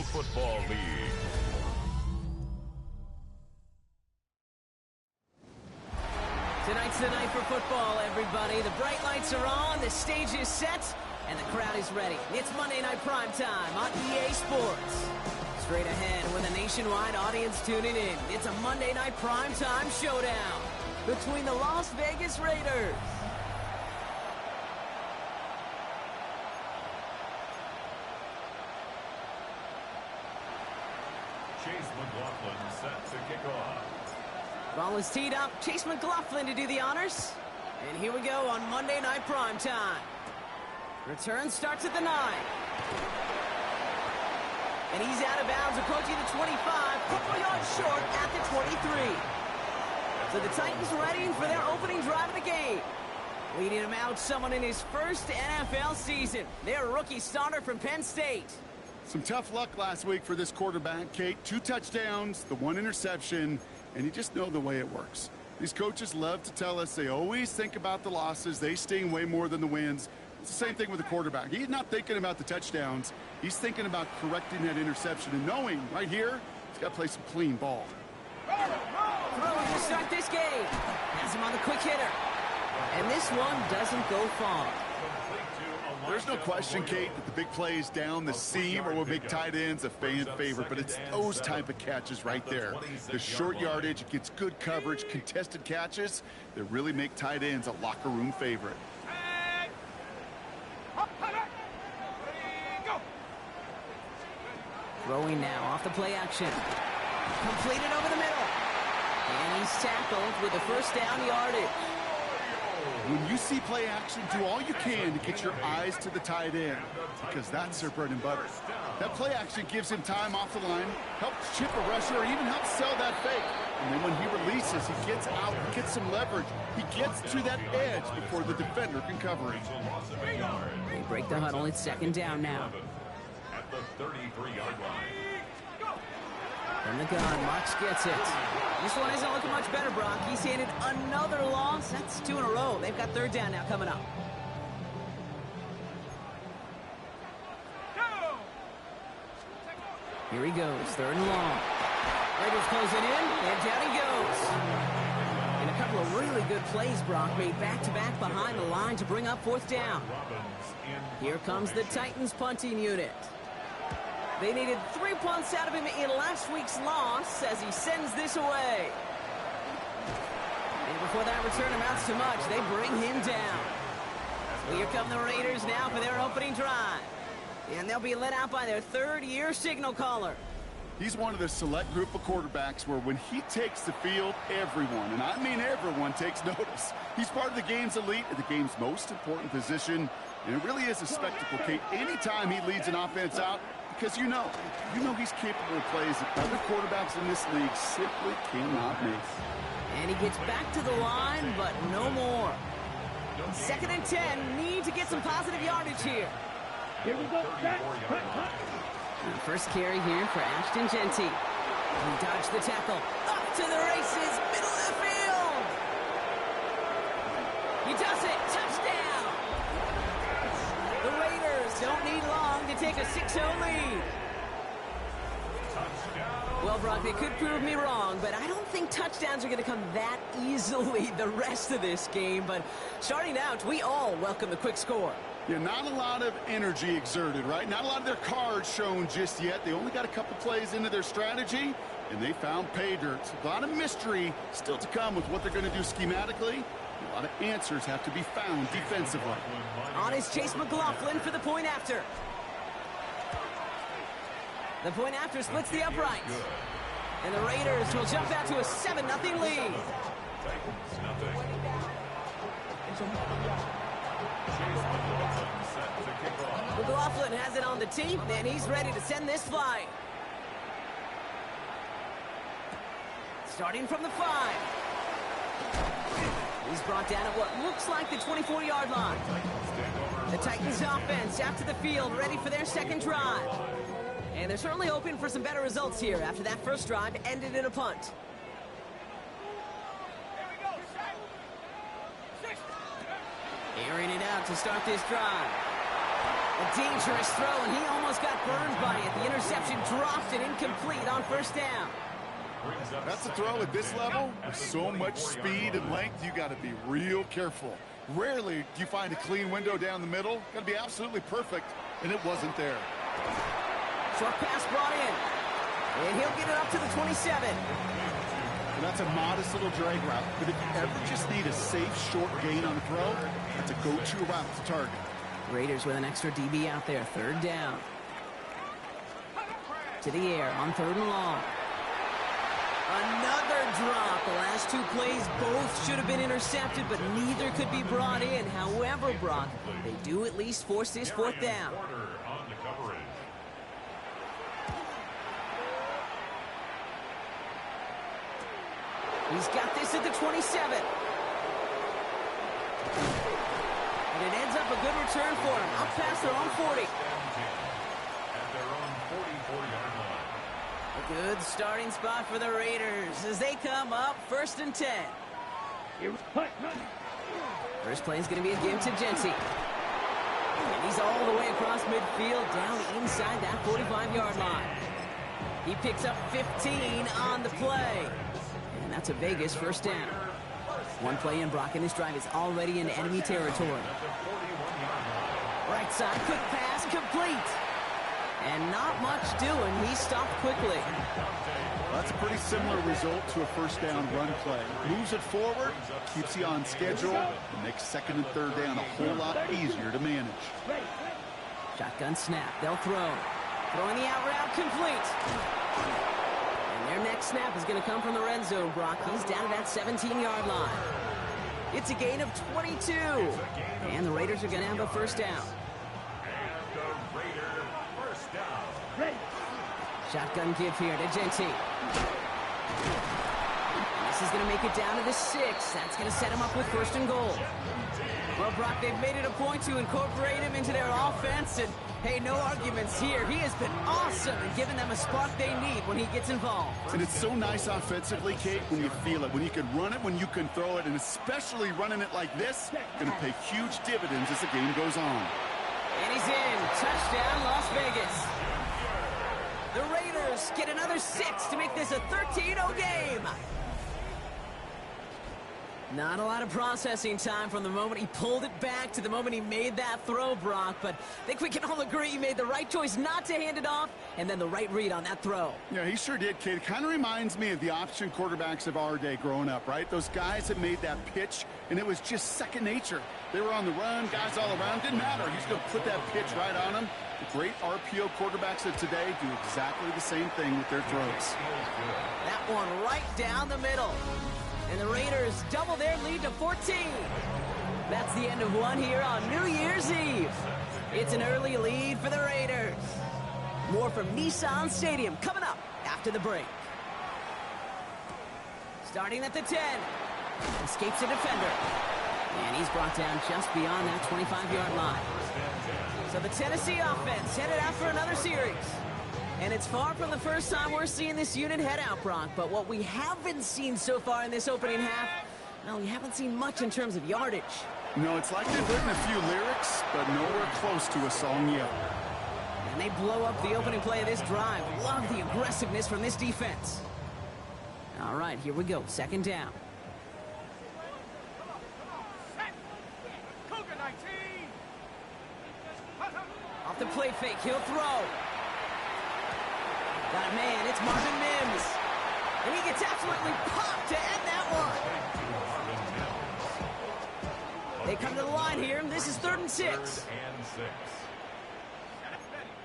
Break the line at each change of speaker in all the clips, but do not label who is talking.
Football League.
Tonight's the night for football, everybody. The bright lights are on, the stage is set, and the crowd is ready. It's Monday Night Primetime on EA Sports. Straight ahead with a nationwide audience tuning in, it's a Monday Night Primetime showdown between the Las Vegas Raiders
Chase McLaughlin set to kick off.
Ball is teed up. Chase McLaughlin to do the honors. And here we go on Monday Night Primetime. Return starts at the 9. And he's out of bounds, approaching the 25. Couple yards short at the 23. So the Titans ready for their opening drive of the game. Leading him out, someone in his first NFL season. Their rookie starter from Penn State.
Some tough luck last week for this quarterback, Kate. 2 touchdowns, the 1 interception, and you just know the way it works. These coaches love to tell us they always think about the losses. They sting way more than the wins. It's the same thing with the quarterback. He's not thinking about the touchdowns. He's thinking about correcting that interception and knowing right here he's got to play some clean ball.
Throwing to start this game. Has him on the quick hitter. And this one doesn't go far.
There's no question, Kate, that the big plays down the seam or with big tight ends a fan favorite, but it's those type of catches right there. The short yardage, it gets good coverage, contested catches that really make tight ends a locker room favorite.
Throwing now off the play action. Completed over the middle. And he's tackled with the first down yardage.
When you see play action, do all you can to get your eyes to the tight end because that's their bread and butter. That play action gives him time off the line, helps chip a rusher, or even helps sell that fake. And then when he releases, he gets out, he gets some leverage. He gets to that edge before the defender can cover him.
They break the huddle. It's second down now.
At the 33-yard line.
From the gun, Marks gets it. This one isn't looking much better, Brock. He's handed another loss. That's 2 in a row. They've got third down now coming up. Here he goes, third and long. Raiders closing in, and down he goes. And a couple of really good plays, Brock, made back-to-back behind the line to bring up fourth down. Here comes the Titans punting unit. They needed 3 punts out of him in last week's loss as he sends this away. And before that return amounts to much, they bring him down. Well, here come the Raiders now for their opening drive. And they'll be led out by their third-year signal caller.
He's one of the select group of quarterbacks where when he takes the field, everyone, and I mean everyone, takes notice. He's part of the game's elite at the game's most important position, and it really is a spectacle, Kate. Anytime he leads an offense out, because you know he's capable of plays that other quarterbacks in this league simply cannot make.
And he gets back to the line, but no more. Second and 10, need to get some positive yardage here.
Here we go.
And first carry here for Ashton Jeanty. He dodged the tackle. Up to the races, middle of the field. He does it. Touchdown. The Raiders don't need long to take a 6-0 lead. Well, Brock, they could prove me wrong, but I don't think touchdowns are going to come that easily the rest of this game. But starting out, we all welcome the quick score.
Yeah, not a lot of energy exerted, right? Not a lot of their cards shown just yet. They only got a couple plays into their strategy, and they found pay dirt. A lot of mystery still to come with what they're going to do schematically. A lot of answers have to be found defensively.
On is Chase McLaughlin for the point after. The point after splits the upright. And the Raiders will jump out to a 7-0 lead. McLaughlin has it on the tee, and he's ready to send this flying. Starting from the 5. He's brought down at what looks like the 24-yard line. The Titans offense after the field, ready for their second drive. And they're certainly hoping for some better results here after that first drive ended in a punt. Airing it out to start this drive. A dangerous throw, and he almost got burned by it. The interception dropped and incomplete on first down.
That's a throw at this level. With so much speed and length, you got to be real careful. Rarely do you find a clean window down the middle. Got to be absolutely perfect, and it wasn't there.
Short pass brought in, and he'll get it up to the 27.
And that's a modest little drag route, but if you ever just need a safe, short gain on the throw, that's a go-to route to target.
Raiders with an extra DB out there, third down. To the air on third and long. Another drop. The last two plays both should have been intercepted, but neither could be brought in. However, Brock, they do at least force this fourth down. He's got this at the 27. And it ends up a good return for him. Up past their own 40.
At their own 44-yard line.
A good starting spot for the Raiders as they come up first and 10. First play is going to be a give to Jency. And he's all the way across midfield down inside that 45-yard line. He picks up 15 on the play. And that's a Vegas first down. One play in, Brock, and this drive is already in enemy territory. Right side, quick pass, complete. And not much doing. He stopped quickly.
Well, that's a pretty similar result to a first down run play. Moves it forward, keeps you on schedule, and makes second and third down a whole lot easier to manage.
Shotgun snap. They'll throw. Throwing the out route, complete. And their next snap is going to come from the red zone, Brock. He's down to that 17-yard line. It's a gain of 22. And the Raiders are going to have a first down. Shotgun give here to Jency. This is going to make it down to the 6. That's going to set him up with first and goal. Well, Brock, they've made it a point to incorporate him into their offense, and hey, no arguments here. He has been awesome and giving them a spark they need when he gets involved.
And it's so nice offensively, Kate, when you feel it, when you can run it, when you can throw it, and especially running it like this, going to pay huge dividends as the game goes on.
And he's in. Touchdown, Las Vegas. The Raiders get another 6 to make this a 13-0 game. Not a lot of processing time from the moment he pulled it back to the moment he made that throw, Brock. But I think we can all agree he made the right choice not to hand it off, and then the right read on that throw.
Yeah, he sure did, Kate. It kind of reminds me of the option quarterbacks of our day growing up, right? Those guys that made that pitch, and it was just second nature. They were on the run, guys all around. Didn't matter. He's going to put that pitch right on them. The great RPO quarterbacks of today do exactly the same thing with their throws.
That one right down the middle. And the Raiders double their lead to 14. That's the end of one here on New Year's Eve. It's an early lead for the Raiders. More from Nissan Stadium coming up after the break. Starting at the 10. Escapes a defender. And he's brought down just beyond that 25-yard line. So the Tennessee offense headed out for another series. And it's far from the first time we're seeing this unit head out, Brock. But what we haven't seen so far in this opening half, well, we haven't seen much in terms of yardage.
No, it's like they've written a few lyrics, but nowhere close to a song yet.
And they blow up the opening play of this drive. Love the aggressiveness from this defense. All right, here we go. Second down. Off the play fake, he'll throw. Got a man, it's Marvin Mims. And he gets absolutely popped to end that one. They come to the line here, and this is 3rd and 6.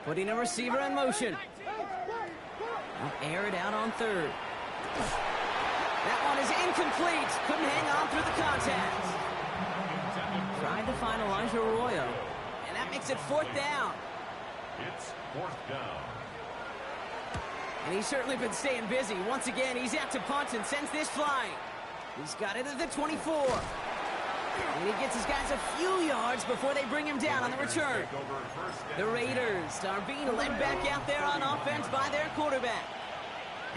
Putting a receiver in motion. They'll air it out on 3rd. That one is incomplete. Couldn't hang on through the contact. Tried to find Elijah Arroyo. And that makes it 4th down.
It's 4th down.
And he's certainly been staying busy. Once again, he's out to punt and sends this flying. He's got it at the 24. And he gets his guys a few yards before they bring him down on the return. The Raiders are being led back out there on offense by their quarterback.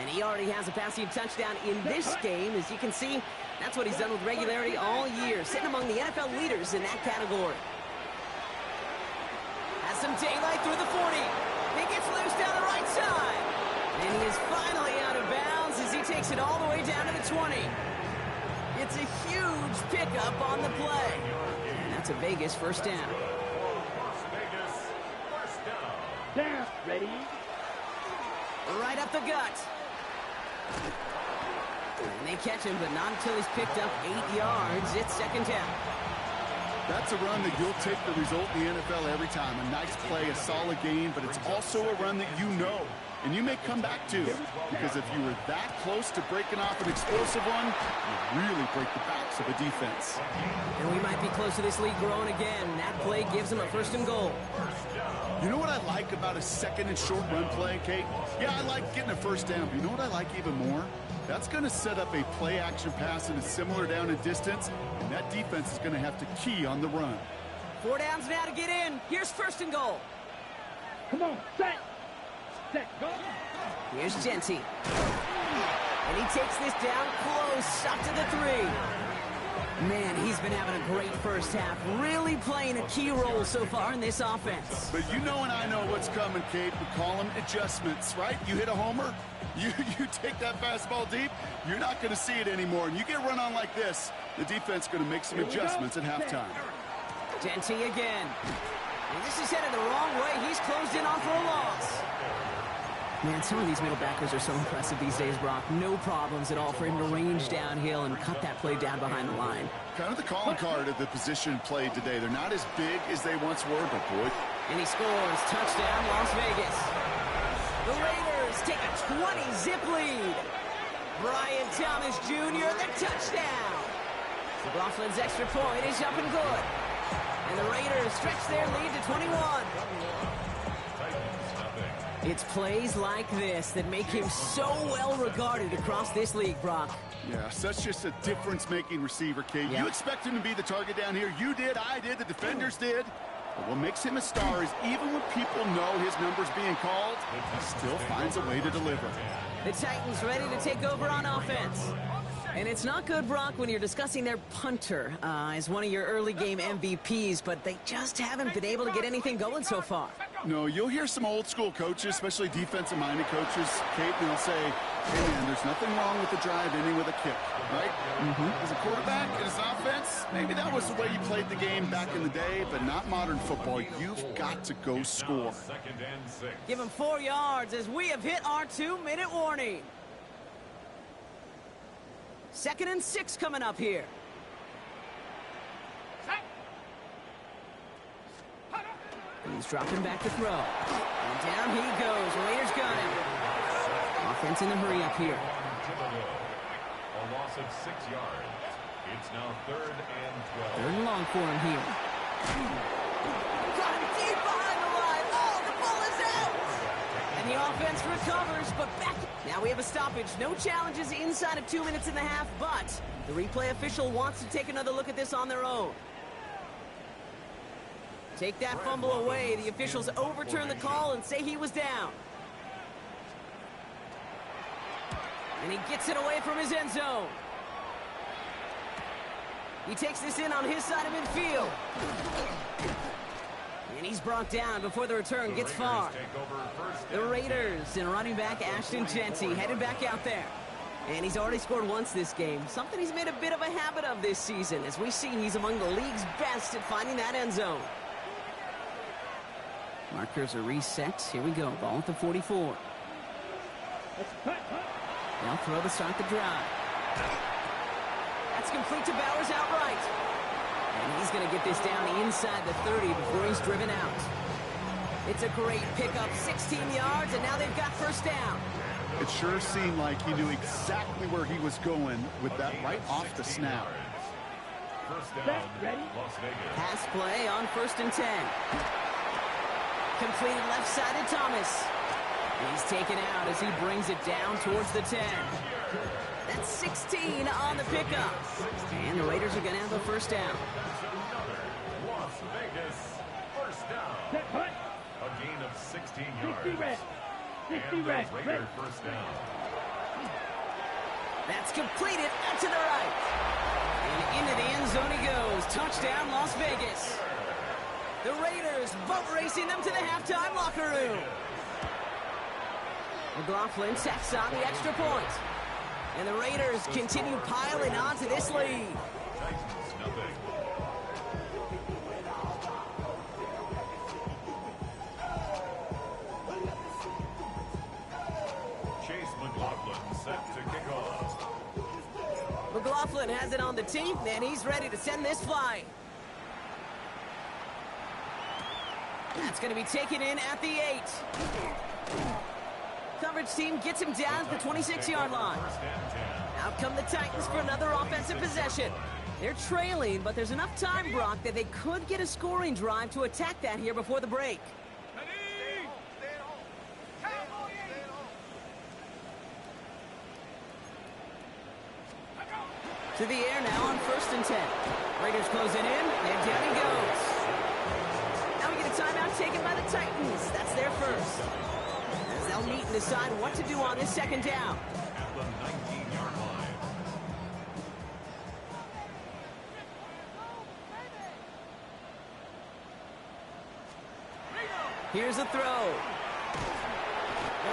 And he already has a passing touchdown in this game. As you can see, that's what he's done with regularity all year, sitting among the NFL leaders in that category. Has some daylight through the 40. He gets loose down the right side. And he is finally out of bounds as he takes it all the way down to the 20. It's a huge pickup on the play. And that's a Vegas first down.
Las Vegas, first down.
Down. Ready?
Right up the gut. And they catch him, but not until he's picked up 8 yards. It's second down.
That's a run that you'll take the result in the NFL every time. A nice play, a solid game, but it's also a run that you know and you may come back to. Because if you were that close to breaking off an explosive one, you really break the backs of a defense.
And we might be close to this league growing again. That play gives him a first and goal.
You know what I like about a second and short run play, Kate? Yeah, I like getting a first down, but you know what I like even more? That's going to set up a play-action pass in a similar down and distance, and that defense is going to have to key on the run.
4 downs now to get in. Here's first and goal.
Come on, set. Set, go.
Here's Genty. And he takes this down close, up to the 3. Man, he's been having a great first half, really playing a key role so far in this offense.
But you know and I know what's coming, Kate. We call them adjustments, right? You hit a homer, you take that fastball deep, you're not going to see it anymore. And you get run on like this, the defense going to make some adjustments at halftime.
Genty again. And this is headed the wrong way. He's closed in on for a loss. Man, some of these middle backers are so impressive these days, Brock. No problems at all for him to range downhill and cut that play down behind the line.
Kind of the calling card of the position played today. They're not as big as they once were, but boy.
And he scores. Touchdown, Las Vegas. The Raiders take a 20-zip lead. Brian Thomas Jr., the touchdown. McLaughlin's extra point is up and good. And the Raiders stretch their lead to 21. It's plays like this that make him so well regarded across this league, Brock.
Yeah, such just a difference-making receiver, Kate.
Yeah.
You expect him to be the target down here. You did, I did, the defenders did. But what makes him a star is even when people know his number's being called, he still finds a way to deliver.
The Titans ready to take over on offense. And it's not good, Brock, when you're discussing their punter as one of your early game MVPs, but they just haven't been able to get anything going so far.
No, you'll hear some old-school coaches, especially defensive-minded coaches, Kate, and they'll say, hey, man, there's nothing wrong with the drive ending with a kick, right? As a quarterback and as an offense, maybe that was the way you played the game back in the day, but not modern football. You've got to go score.
Second and 6.
Give him 4 yards as we have hit our 2-minute warning. 2nd and 6 coming up here. And he's dropping back to throw. And down he goes. Raiders got him. Offense in the hurry up here.
A loss of 6 yards. It's now 3rd and 12.
3rd and long for him here. Got him deep behind the line. Oh, the ball is out. And the offense recovers, but back. Now we have a stoppage. No challenges inside of 2 minutes and a half, but the replay official wants to take another look at this on their own. Take that fumble away. The officials overturn the call and say he was down. And he gets it away from his end zone. He takes this in on his side of midfield. And he's brought down before the return gets far. The Raiders and running back Ashton Genty headed back out there. And he's already scored once this game. Something he's made a bit of a habit of this season. As we see, he's among the league's best at finding that end zone. Markers are reset. Here we go. Ball at the 44. They'll throw to start the drive. That's complete to Bowers outright. And he's going to get this down inside the 30 before he's driven out. It's a great pickup, 16 yards, and now they've got first down.
It sure seemed like he knew exactly where he was going with that right off the snap.
First down, Las Vegas.
Pass play on 1st and 10. Completed left-sided Thomas. He's taken out as he brings it down towards the 10. That's 16 on the pickup. And the Raiders are going to have a first down.
Las Vegas, first down. A gain of 16 yards. And the Raider first down.
That's completed out to the right. And into the end zone he goes. Touchdown, Las Vegas. The Raiders boat racing them to the halftime locker room. McLaughlin sets on the extra point. And the Raiders continue piling on to this lead.
Titans nothing. Chase McLaughlin set to kick off.
McLaughlin has it on the tee, and he's ready to send this flying. That's going to be taken in at the 8. Coverage team gets him down to the 26-yard line. Out come the Titans for another offensive possession. They're trailing, but there's enough time, Brock, that they could get a scoring drive to attack that here before the break. To the air now on 1st and 10. Raiders close it in, and down he goes. Now we get a timeout taken by the Titans. That's their first. As they'll meet and decide what to do on this 2nd down.
At the 19-yard line.
Here's a throw. They're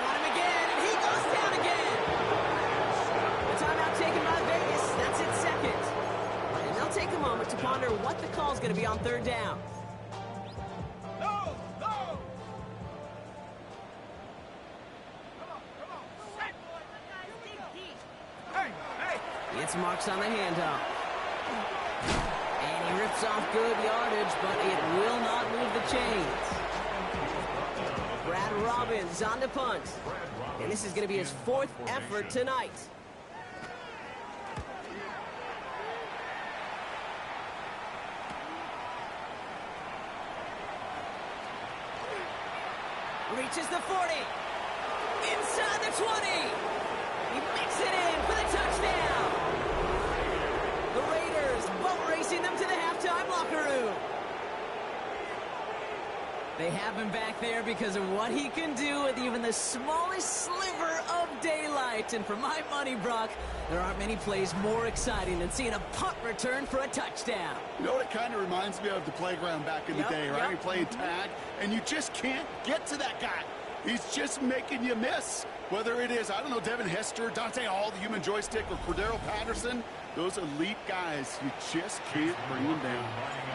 on him again, and he goes down again. The timeout taken by Vegas. That's its 2nd. And they'll take a moment to ponder what the call's going to be on 3rd down. Gets marks on the handoff. And he rips off good yardage, but it will not move the chains. Brad Robbins on the punt. And this is going to be his 4th effort tonight. Reaches the 40. Inside the 20. He makes it in for the touchdown. The Raiders boat racing them to the halftime locker room. They have him back there because of what he can do with even the smallest sliver of daylight. And for my money, Brock, there aren't many plays more exciting than seeing a punt return for a touchdown.
You know what it kind of reminds me of? The playground back in the day, right? You're playing tag, and you just can't get to that guy. He's just making you miss. Whether it is, I don't know, Devin Hester, Dante Hall, the human joystick, or Cordero Patterson, those elite guys, you just can't bring them down.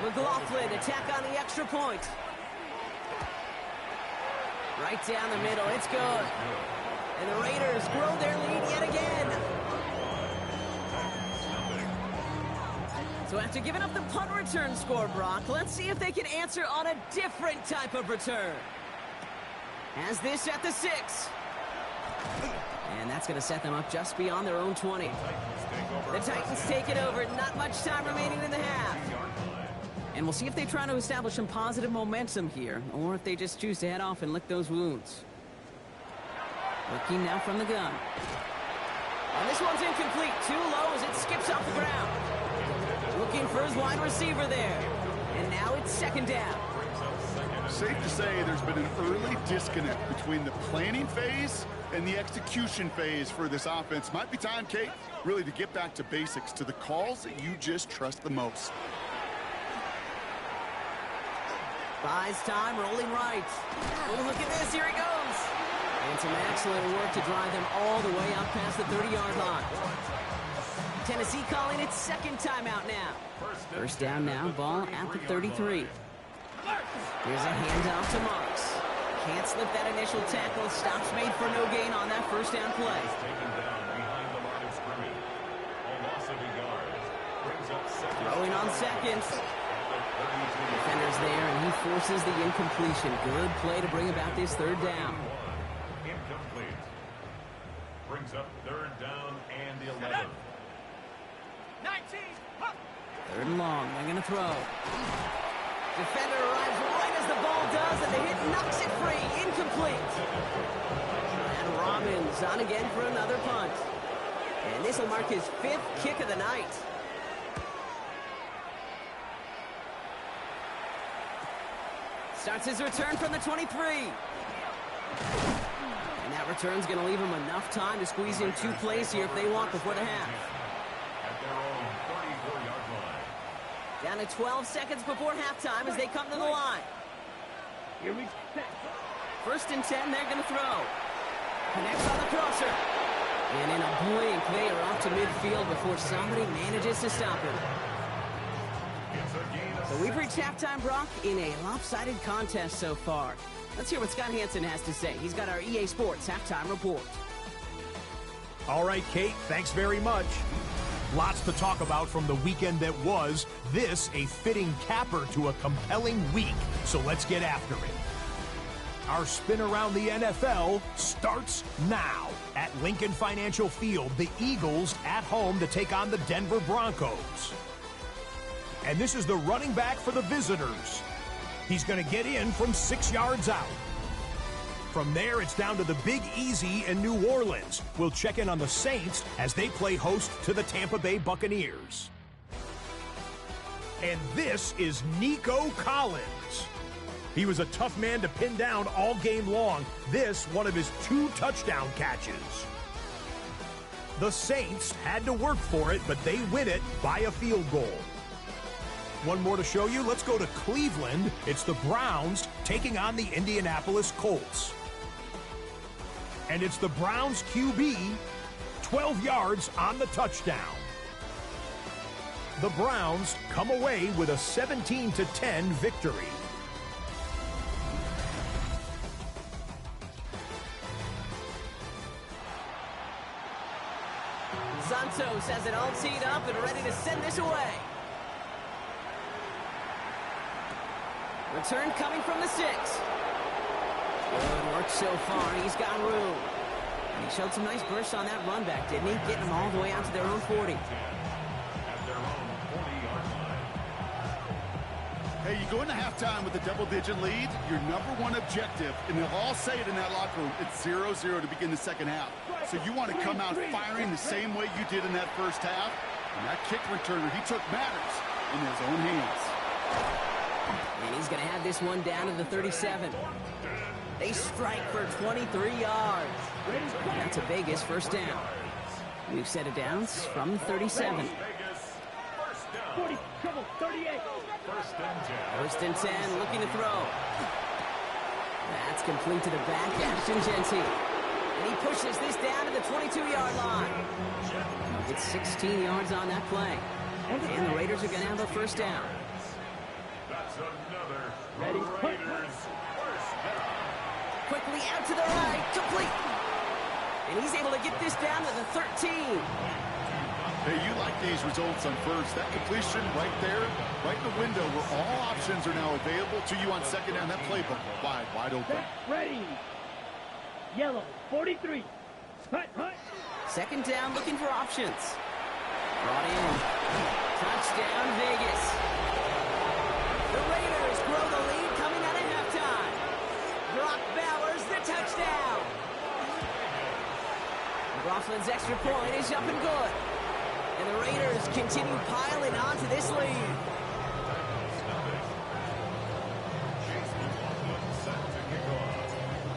McLaughlin, attack on the extra point. Right down the middle, it's good. And the Raiders grow their lead yet again. So after giving up the punt return score, Brock, let's see if they can answer on a different type of return. Has this at the 6. And that's going to set them up just beyond their own 20. The Titans take it over. Not much time remaining in the half. And we'll see if they try to establish some positive momentum here, or if they just choose to head off and lick those wounds. Looking now from the gun. And this one's incomplete. Too low as it skips off the ground. Looking for his wide receiver there. And now it's 2nd down.
Safe to say there's been an early disconnect between the planning phase and the execution phase for this offense. Might be time, Kate, really to get back to basics, to the calls that you just trust the most.
Buys time, rolling right. Oh, look at this, here he goes. And some excellent work to drive them all the way out past the 30-yard line. Tennessee calling its 2nd timeout now. 1st down now, ball at the 33. Here's a handoff to Marks. Can't slip that initial tackle. Stops made for no gain on that 1st down play. Throwing on 2nd. Defenders there, and he forces the incompletion. Good play to bring about this 3rd down.
Incomplete. Brings up 3rd down and the 11.
3rd and long. They're going to throw. Defender arrives right as the ball does, and the hit knocks it free. Incomplete. And Robbins on again for another punt. And this will mark his 5th kick of the night. Starts his return from the 23. And that return's going to leave him enough time to squeeze in 2 plays here if they want before the half.
At their own 34-yard line.
Down to 12 seconds before halftime as they come to the line.
Here we set.
First and 10, they're going to throw. Connects on the crosser. And in a blink, they are off to midfield before somebody manages to stop him. So we've reached halftime, Brock, in a lopsided contest so far. Let's hear what Scott Hansen has to say. He's got our EA Sports halftime report.
All right, Kate, thanks very much. Lots to talk about from the weekend that was. This a fitting capper to a compelling week. So let's get after it. Our spin around the NFL starts now. At Lincoln Financial Field, the Eagles at home to take on the Denver Broncos. And this is the running back for the visitors. He's going to get in from 6 yards out. From there, it's down to the Big Easy in New Orleans. We'll check in on the Saints as they play host to the Tampa Bay Buccaneers. And this is Nico Collins. He was a tough man to pin down all game long. This, one of his 2 touchdown catches. The Saints had to work for it, but they win it by a field goal. One more to show you. Let's go to Cleveland. It's the Browns taking on the Indianapolis Colts. And it's the Browns QB, 12 yards on the touchdown. The Browns come away with a 17-10 victory.
Santos has it all teed up and ready to send this away. Return coming from the 6. Good work so far. He's got room. And he showed some nice bursts on that run back, didn't he? Getting them all the way out to their own 40.
Hey, you go into halftime with a double-digit lead, your #1 objective, and they'll all say it in that locker room, it's 0-0 to begin the second half. So you want to come out firing the same way you did in that first half. And that kick returner, he took matters in his own hands.
And he's going to have this one down to the 37. They strike for 23 yards. That's a Vegas first down. We've set it down from the 37.
40, trouble, 38.
First and 10, looking to throw. That's complete to the back, Ashton Jeanty. And he pushes this down to the 22-yard line. It's 16 yards on that play. And the Raiders are going to have a first down.
That's another
Ready,
Raiders first down.
Quickly out to the right, complete. And he's able to get this down to the 13.
Hey, you like these results on first. That completion right there, right in the window where all options are now available to you on second down. That playbook wide open.
Set, ready. Yellow, 43. Hut, hut.
Second down, looking for options. Brought in. Touchdown, Vegas. The Raiders grow the lead coming out of halftime. Brock Bowers, the touchdown. McLaughlin's extra point is up and good. And the Raiders continue piling onto this lead.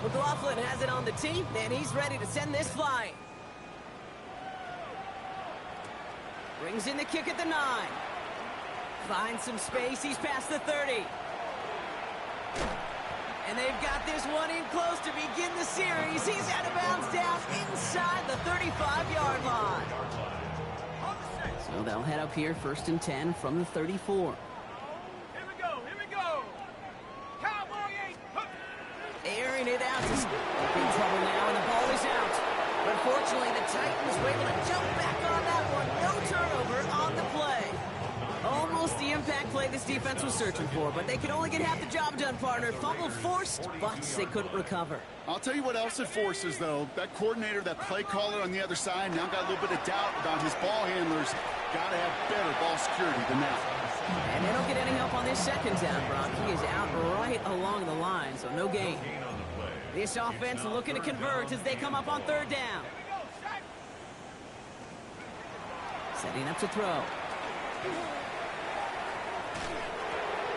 McLaughlin has it on the tee, and he's ready to send this flying. Brings in the kick at the 9. Finds some space, he's past the 30. And they've got this one in close to begin the series. He's out of bounds down inside the 35-yard line. So they'll head up here, first and 10 from the 34.
Here we go. Cowboy 8.
Airing it out. He's in trouble now, and the ball is out. But fortunately, the Titans were able to jump back on that one. No turnover on the play. Almost the impact play this defense was searching for, but they could only get half the job done, partner. Fumble forced, but they couldn't recover.
I'll tell you what else it forces, though. That coordinator, that play caller on the other side, now got a little bit of doubt about his ball handlers. Got to have better ball security than that.
And they don't get any help on this second down, Brock. He is out right along the line, so no gain. This offense looking to convert as they come up on third down. Setting up to throw.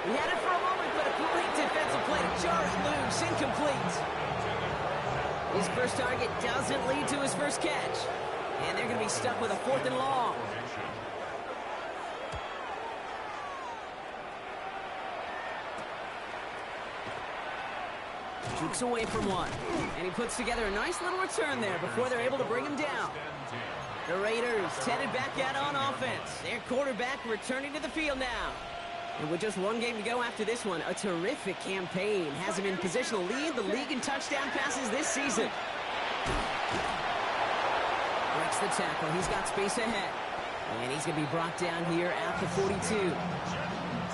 He had it for a moment, but a great defensive play to jar it loose. Incomplete. His first target doesn't lead to his first catch. And they're going to be stuck with a 4th and long. Jukes away from one. And he puts together a nice little return there before they're able to bring him down. The Raiders headed back out on offense. Their quarterback returning to the field now. And with just one game to go after this one, a terrific campaign has him in position to lead the league in touchdown passes this season. Breaks the tackle. He's got space ahead. And he's going to be brought down here at the 42.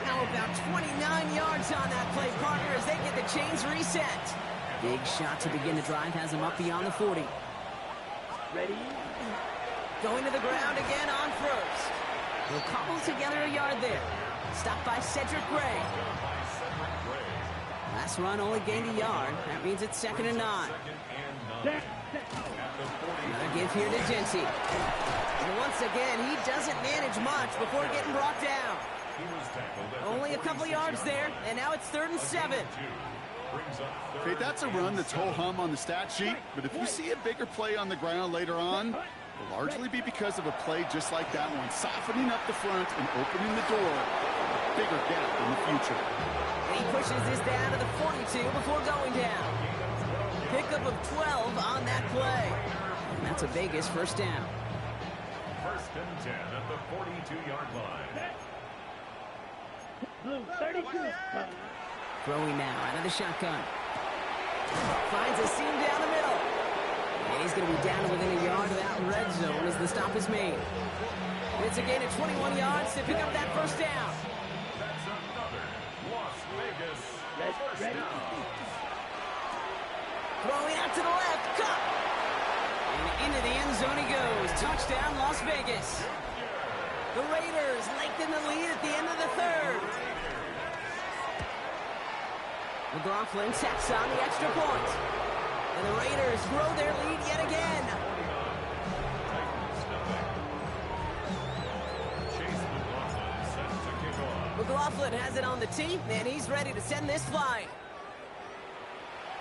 Now about 29 yards on that play, partner, as they get the chains reset. Big shot to begin the drive has him up beyond the 40.
Ready?
Going to the ground again on first. He'll cobble together a yard there. Stopped by Cedric Gray. Last run only gained a yard. That means it's 2nd and 9. Another give here to Genty. And once again, he doesn't manage much before getting brought down. Only a couple yards there, and now it's 3rd and 7.
Okay, that's a run that's ho-hum on the stat sheet, but if you see a bigger play on the ground later on, it'll largely be because of a play just like that one, softening up the front and opening the door, a bigger gap in the future.
And he pushes this down to the 42 before going down. Pickup of 12 on that play. And that's a Vegas first down.
1st and 10 at the 42-yard line.
Blue 32.
Throwing now out of the shotgun. Finds a seam down the middle. And he's going to be down within a yard of that red zone as the stop is made. It's a gain of 21 yards to pick up that first down.
That's another Las Vegas first down.
Throwing out to the left. Caught. And into the end zone he goes. Touchdown, Las Vegas. The Raiders lengthen the lead at the end of the 3rd. McLaughlin tacks on the extra point. And the Raiders grow their lead yet again. McLaughlin has it on the tee, and he's ready to send this flying.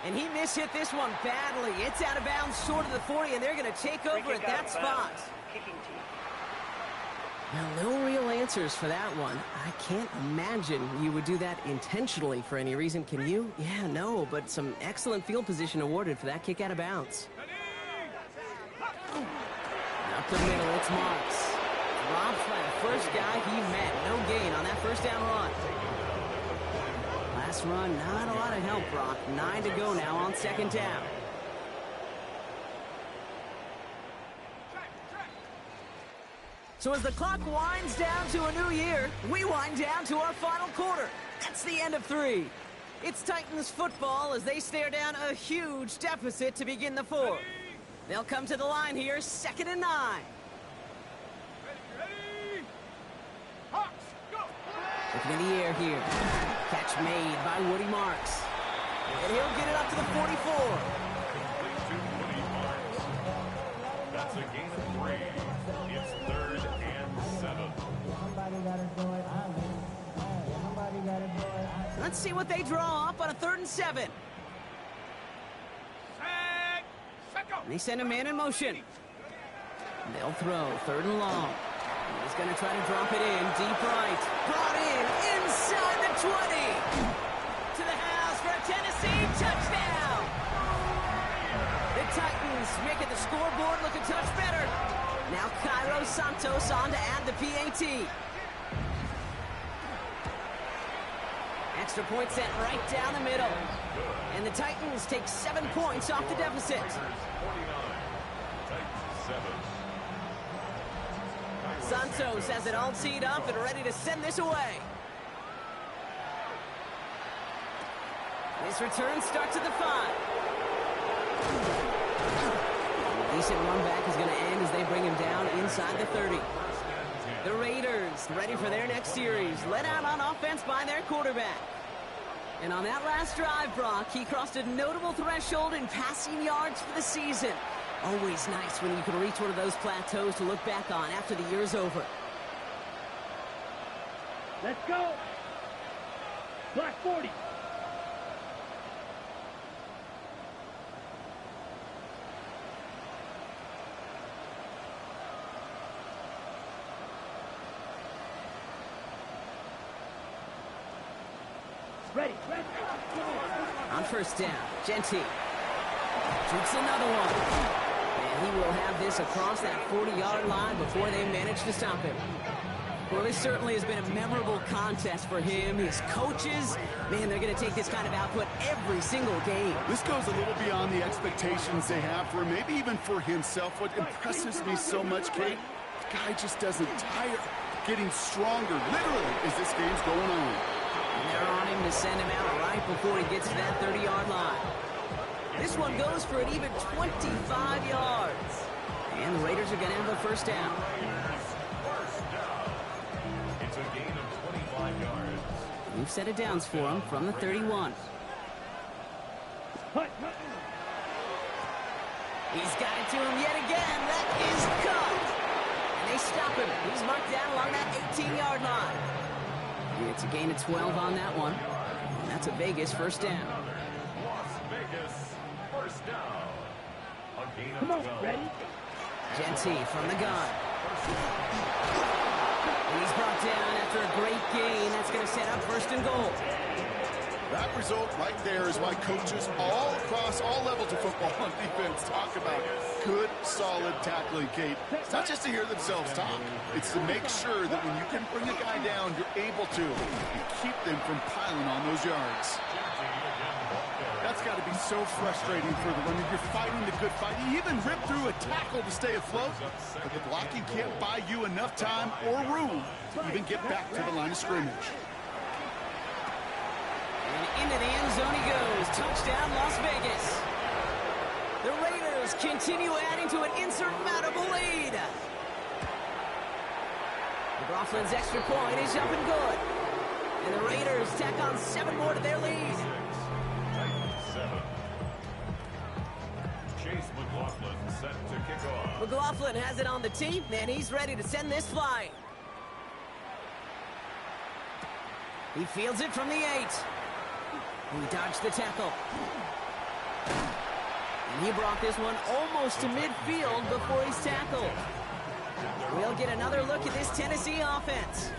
And he mishit this one badly. It's out of bounds short of the 40, and they're going to take over at that spot. Now, no real answers for that one. I can't imagine you would do that intentionally for any reason. Can you? Yeah, no, but some excellent field position awarded for that kick out of bounds. Up the middle, it's Marks. Drops by the first guy he met. No gain on that first down run. Last run, not a lot of help, Brock. 9 to go now on 2nd down. So as the clock winds down to a new year, we wind down to our final quarter. That's the end of 3. It's Titans football as they stare down a huge deficit to begin the 4th. They'll come to the line here, 2nd and 9. Looking in the air here. Catch made by Woody Marks. And he'll get it up to the 44.
That's a gain of 3. It's 3rd and 7.
Let's see what they draw up on a 3rd and 7. They send a man in motion. They'll throw 3rd and long. He's going to try to drop it in deep right. Brought in inside the 20. To the house for a Tennessee touchdown. The Titans making the scoreboard look a touch better. Now Cairo Santos on to add the PAT. Extra point set right down the middle. And the Titans take 7 points off the deficit.
49. Titans 7.
Santos has it all teed up and ready to send this away. This return starts at the 5. A decent run back is going to end as they bring him down inside the 30. The Raiders ready for their next series, led out on offense by their quarterback. And on that last drive, Brock, he crossed a notable threshold in passing yards for the season. Always nice when you can reach one of those plateaus to look back on after the year's over.
Let's go. Black 40. Ready.
On first down, Genty. Shoots another one. And he will have this across that 40-yard line before they manage to stop him. Well, this certainly has been a memorable contest for him. His coaches, man, they're going to take this kind of output every single game.
This goes a little beyond the expectations they have for him, maybe even for himself. What impresses me so much, Kate, the guy just doesn't tire. Getting stronger, literally, as this game's going on.
And they're on him to send him out right before he gets to that 30-yard line. This one goes for an even 25 yards. And the Raiders are going to have a first down.
It's a gain of 25 yards.
New set of downs for him from the 31. He's got it to him yet again. That is cut. And they stop him. He's marked down along that 18-yard line. It's a gain of 12 on that one. And that's a Vegas first down.
Las Vegas, first down. A gain of
Come on,
12.
ready?
Genty from the gun. And he's brought down after a great gain. That's going to set up first and goal.
That result right there is why coaches all across all levels of football and defense talk about good, solid tackling, Kate. It's not just to hear themselves talk. It's to make sure that when you can bring a guy down, you're able to keep them from piling on those yards. That's got to be so frustrating for the runner. You're fighting the good fight. You even rip through a tackle to stay afloat, but the blocking can't buy you enough time or room to even get back to the line of scrimmage.
And into the end zone he goes. Touchdown, Las Vegas. The Raiders continue adding to an insurmountable lead. McLaughlin's extra point is up and good. And the Raiders tack on 7 more to their lead.
Titans 7. Chase McLaughlin set to kick off.
McLaughlin has it on the tee, and he's ready to send this flying. He fields it from the 8. He dodged the tackle. And he brought this one almost to midfield before he's tackled. We'll get another look at this Tennessee offense.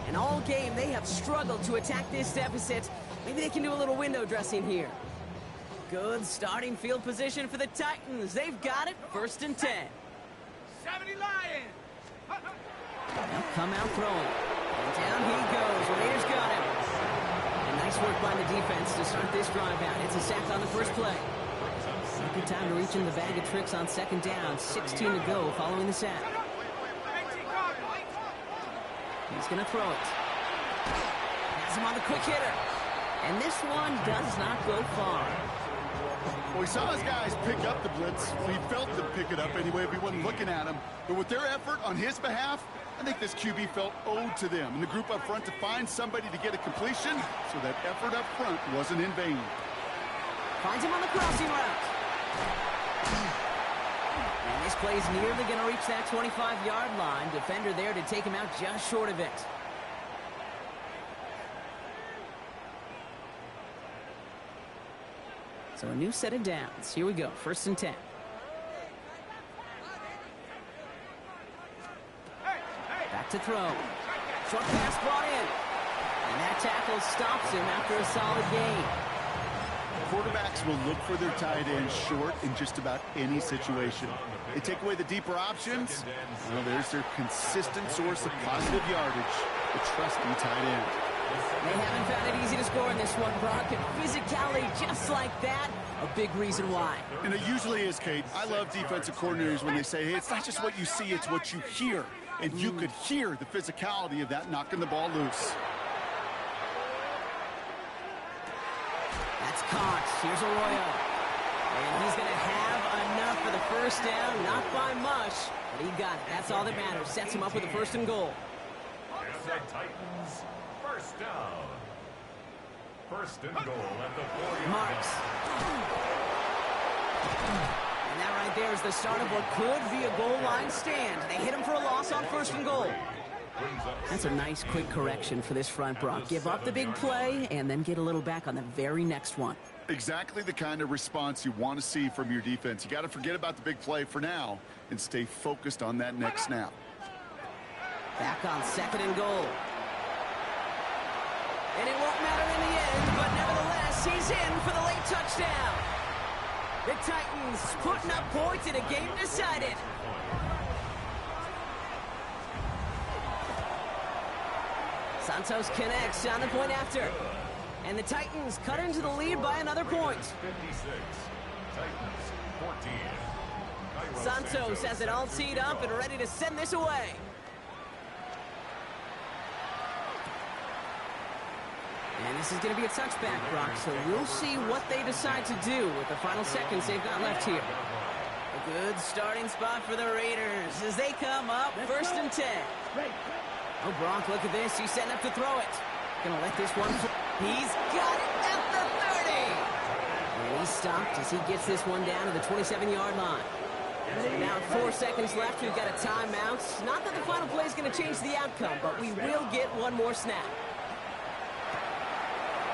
And all game, they have struggled to attack this deficit. Maybe they can do a little window dressing here. Good starting field position for the Titans. They've got it, first and 10.
70 Lions!
They'll come out throwing. And down he goes. Raiders got him. And nice work by the defense to start this drive out. It's a sack on the first play. Good time to reach in the bag of tricks on second down. 16 to go following the sack. He's going to throw it. Has him on the quick hitter. And this one does not go far.
Well, we saw his guys pick up the blitz. We felt them pick it up anyway if we wasn't looking at him. But with their effort on his behalf, I think this QB felt owed to them and the group up front to find somebody to get a completion, so that effort up front wasn't in vain.
Finds him on the crossing route. And this play's nearly going to reach that 25-yard line. Defender there to take him out just short of it. So a new set of downs. Here we go, first and 10. Back to throw. Short pass brought in. And that tackle stops him after a solid gain.
Quarterbacks will look for their tight end short in just about any situation. They take away the deeper options. Well, there's their consistent source of positive yardage, the trusty tight end.
They haven't found it easy to score in this one, Brock. And physicality just like that, a big reason why.
And it usually is, Kate. I love defensive coordinators when they say, hey, it's not just what you see, it's what you hear. And you could hear the physicality of that knocking the ball loose.
That's caught. Here's Arroyo. And he's going to have enough for the first down. Not by much, but he got it. That's all that matters. Sets him up with a first and goal.
And the Titans, first down. First and goal at the 4-yard line.
Marks. And that right there is the start of what could be a goal line stand. They hit him for a loss on first and goal. That's a nice quick correction for this front, Brock. Give up the big play and then get a little back on the very next one.
Exactly the kind of response you want to see from your defense. You got to forget about the big play for now and stay focused on that next snap.
Back on second and goal. And it won't matter in the end, but nevertheless, he's in for the late touchdown. The Titans putting up points in a game decided. Santos connects on the point after. And the Titans cut into the lead by another point.
56. Titans 14.
Santos has it all teed up and ready to send this away. And this is going to be a touchback, Brock, so we'll see what they decide to do with the final seconds they've got left here. A good starting spot for the Raiders as they come up first and 10. Oh, Brock, look at this. He's setting up to throw it. Gonna let this one... He's got it at the 30! And he's stopped as he gets this one down to the 27-yard line. Now, 4 seconds left. We've got a timeout. Not that the final play is going to change the outcome, but we will get one more snap.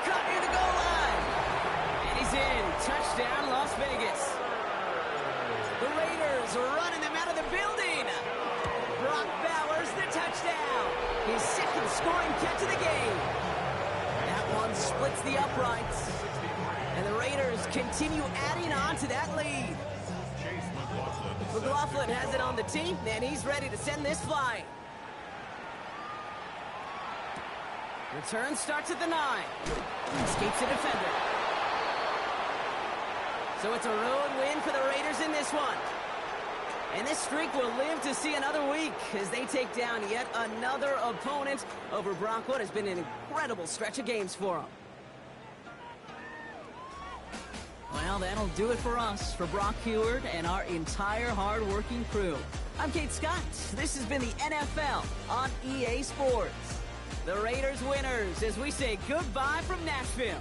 Cut near the goal line. And he's in. Touchdown, Las Vegas. The Raiders are running them out of the building. Brock Bowers, the touchdown. His second scoring catch of the game. That one splits the uprights. And the Raiders continue adding on to that lead. McLaughlin has it on the tee, and he's ready to send this flying. Return starts at the 9. Escapes the defender. So it's a road win for the Raiders in this one. And this streak will live to see another week as they take down yet another opponent over Brock. What has been an incredible stretch of games for them. Well, that'll do it for us, for Brock Huard and our entire hard-working crew. I'm Kate Scott. This has been the NFL on EA Sports. The Raiders winners as we say goodbye from Nashville.